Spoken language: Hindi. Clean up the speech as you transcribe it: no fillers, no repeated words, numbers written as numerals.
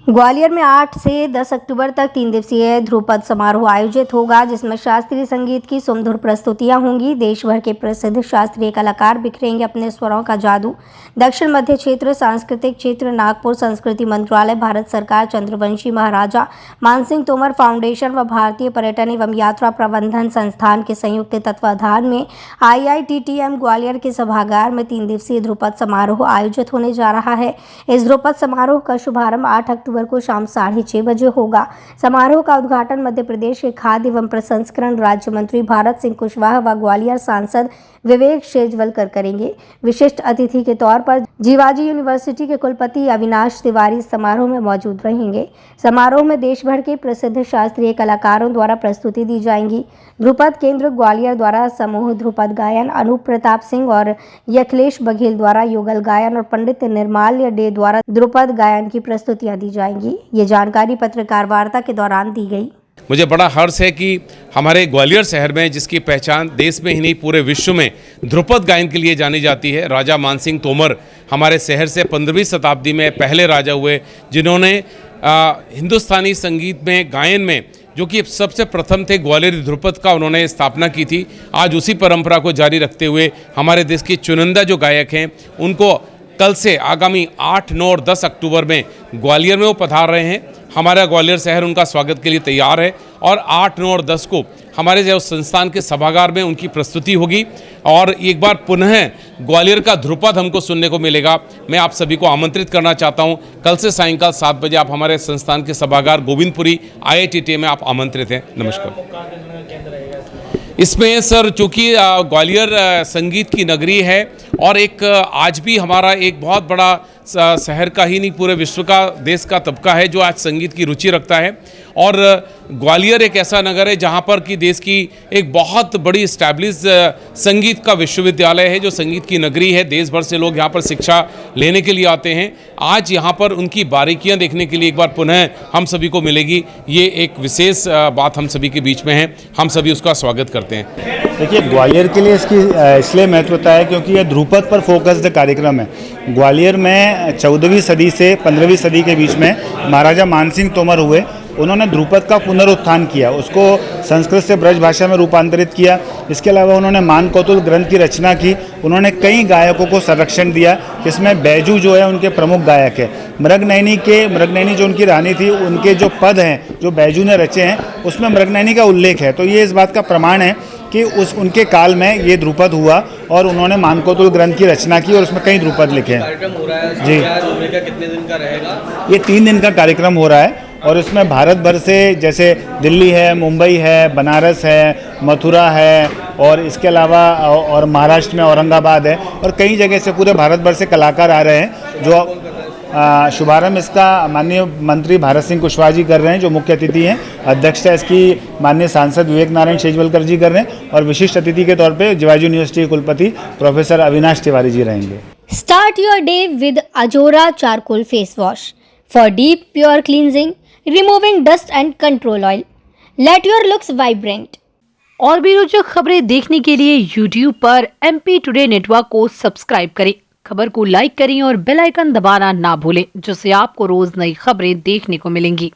ग्वालियर में 8 से 10 अक्टूबर तक 3 दिवसीय ध्रुपद समारोह आयोजित होगा, जिसमें शास्त्रीय संगीत की सुमधुर प्रस्तुतियां होंगी। देश भर के प्रसिद्ध शास्त्रीय कलाकार बिखरेंगे अपने स्वरों का जादू। दक्षिण मध्य क्षेत्र, सांस्कृतिक क्षेत्र, नागपुर संस्कृति मंत्रालय, भारत सरकार, चंद्रवंशी महाराजा मानसिंह तोमर फाउंडेशन व भारतीय पर्यटन एवं यात्रा प्रबंधन संस्थान के संयुक्त तत्वाधान में IITTM ग्वालियर के सभागार में 3 दिवसीय ध्रुपद समारोह आयोजित होने जा रहा है। इस ध्रुपद समारोह का शुभारंभ 8 अक्टूबर को शाम 6:30 बजे होगा। समारोह का उद्घाटन मध्य प्रदेश के खाद्य एवं प्रसंस्करण राज्य मंत्री भारत सिंह कुशवाहा व ग्वालियर सांसद विवेक शेजवलकर करेंगे। विशिष्ट अतिथि के तौर पर जीवाजी यूनिवर्सिटी के कुलपति अविनाश तिवारी समारोह में मौजूद रहेंगे। समारोह में देश भर के प्रसिद्ध शास्त्रीय कलाकारों द्वारा प्रस्तुति दी जाएंगी। ध्रुपद केंद्र ग्वालियर द्वारा समूह ध्रुपद गायन, अनूप प्रताप सिंह और यखलेश बघेल द्वारा युगल गायन और पंडित निर्माल्य डे द्वारा ध्रुपद गायन की प्रस्तुतियां दी जाएंगी। ये जानकारी पत्रकार वार्ता के दौरान दी गई। मुझे बड़ा हर्ष है कि हमारे ग्वालियर शहर में, जिसकी पहचान देश में ही नहीं पूरे विश्व में ध्रुपद गायन के लिए जानी जाती है, राजा मानसिंह तोमर हमारे शहर से 15वीं शताब्दी में पहले राजा हुए, जिन्होंने हिंदुस्तानी संगीत में, गायन में, जो कि सबसे प्रथम थे, ग्वालियर ध्रुपद का उन्होंने स्थापना की थी। आज उसी परंपरा को जारी रखते हुए हमारे देश के चुनिंदा जो गायक हैं, उनको कल से आगामी 8, 9 और 10 अक्टूबर में ग्वालियर में वो पधार रहे हैं। हमारा ग्वालियर शहर उनका स्वागत के लिए तैयार है और 8, 9 और 10 को हमारे जो संस्थान के सभागार में उनकी प्रस्तुति होगी और एक बार पुनः ग्वालियर का ध्रुपद हमको सुनने को मिलेगा। मैं आप सभी को आमंत्रित करना चाहता हूं, कल से सायंकाल 7 बजे आप हमारे संस्थान के सभागार गोविंदपुरी IITTM में आप आमंत्रित हैं। नमस्कार। इसमें सर, चूँकि ग्वालियर संगीत की नगरी है और एक आज भी हमारा एक बहुत बड़ा शहर का ही नहीं पूरे विश्व का, देश का तबका है जो आज संगीत की रुचि रखता है और ग्वालियर एक ऐसा नगर है जहाँ पर कि देश की एक बहुत बड़ी इस्टेब्लिश संगीत का विश्वविद्यालय है, जो संगीत की नगरी है। देश भर से लोग यहाँ पर शिक्षा लेने के लिए आते हैं। आज यहाँ पर उनकी बारीकियाँ देखने के लिए एक बार पुनः हम सभी को मिलेगी। ये एक विशेष बात हम सभी के बीच में है, हम सभी उसका स्वागत करते हैं। देखिए, ग्वालियर के लिए इसकी इसलिए महत्वता है क्योंकि यह ध्रुपद पर फोकस्ड कार्यक्रम है। ग्वालियर में 14वीं सदी से 15वीं सदी के बीच में महाराजा मानसिंह तोमर हुए। उन्होंने ध्रुपद का पुनरुत्थान किया, उसको संस्कृत से ब्रज भाषा में रूपांतरित किया। इसके अलावा उन्होंने मानकोतुल ग्रंथ की रचना की। उन्होंने कई गायकों को संरक्षण दिया, जिसमें बैजू जो है उनके प्रमुख गायक है। मृगनयनी जो उनकी रानी थी, उनके जो पद हैं जो बैजू ने रचे हैं, उसमें मृगनयनी का उल्लेख है। तो ये इस बात का प्रमाण है कि उनके काल में ये ध्रुपद हुआ और उन्होंने मानकोतुल ग्रंथ की रचना की और उसमें कई ध्रुपद लिखे हैं। कार्यक्रम हो रहा है जी, कितने दिन का रहेगा? ये 3 दिन का कार्यक्रम हो रहा है और इसमें भारत भर से, जैसे दिल्ली है, मुंबई है, बनारस है, मथुरा है और इसके अलावा और महाराष्ट्र में औरंगाबाद है और कई जगह से पूरे भारत भर से कलाकार आ रहे हैं। जो शुभारंभ इसका माननीय मंत्री भारत सिंह कुशवाहा जी कर रहे हैं, जो मुख्य अतिथि हैं। अध्यक्षता इसकी माननीय सांसद विवेक नारायण शेजवलकर जी कर रहे हैं और विशिष्ट अतिथि के तौर पे जीवाजी यूनिवर्सिटी के कुलपति प्रोफेसर अविनाश तिवारी जी रहेंगे। Start your day with Azora charcoal face wash for deep pure cleansing, removing dust and control oil. Let your looks vibrant. और भी रोचक खबरें देखने के लिए YouTube पर MP टुडे नेटवर्क को सब्सक्राइब करें, खबर को लाइक करें और बेल आइकन दबाना ना भूलें, जिससे आपको रोज नई खबरें देखने को मिलेंगी।